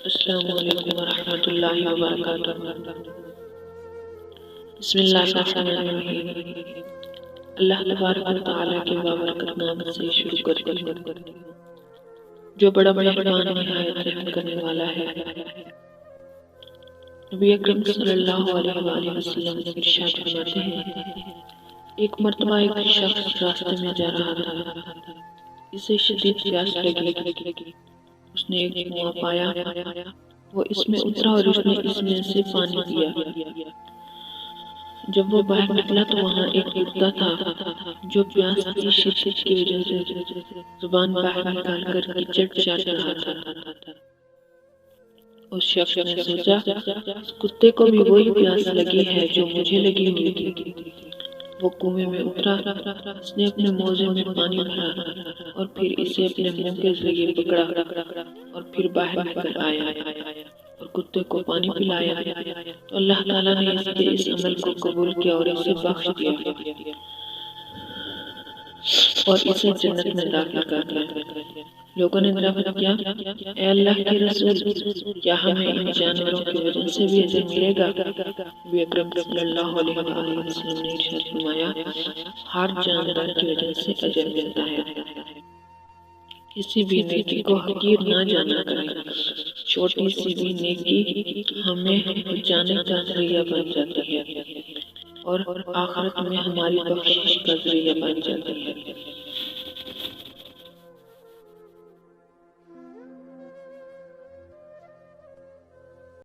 السلام علیکم ورحمۃ اللہ وبرکاتہ۔ بسم اللہ الرحمن الرحیم۔ اللہ تبارک و تعالیٰ کے بابرکت نام سے شروع کرتی ہوں جو بڑا مہربان نہایت رحم کرنے والا ہے۔ نبی اکرم صلی اللہ علیہ وآلہ وسلم ارشاد فرماتے ہیں، ایک مرتبہ ایک شخص راستے میں جا رہا تھا، اسے شدید پیاس لگی۔ اس نے ایک کنواں پایا، وہ اس میں اترا اور اس نے اس میں سے پانی پیا۔ جب وہ باہر نکلا تو وہاں ایک کتا تھا جو پیاس کی شدت کی وجہ سے زبان باہر نکال کر کیچڑ چاٹ رہا تھا۔ اس شخص نے سوچا، اس کتے کو بھی وہی پیاس لگی ہے جو مجھے لگی ہوئی تھی۔ وہ کنویں میں اترا، اس نے اپنے موزے میں پانی بھرا اور پھر اسے اپنے منہ کے ذریعے پکڑا اور پھر باہر نکل آیا اور کتے کو پانی پلایا تو اللہ تعالیٰ نے اس کے اس عمل کو قبول کیا اور اسے بخش دیا اور اسے جنت میں داخل کر دیا۔ لوگوں نے دعوت کیا، اے اللہ کے رسول، کیا ہمیں ان جانوروں کی وجہ سے بھی اجر ملے گا؟ نبی اکرم صلی اللہ علیہ وآلہ وسلم نے ارشاد فرمایا، ہر جاندار کی وجہ سے اجر ملتا ہے۔ کسی بھی نیکی کو حقیر نہ جانا کریں، چھوٹی سی بھی نیکی ہمیں بچانے کا ذریعہ بن جاتی ہے اور آخرت میں ہماری بخشش کا ذریعہ بن جاتی ہے۔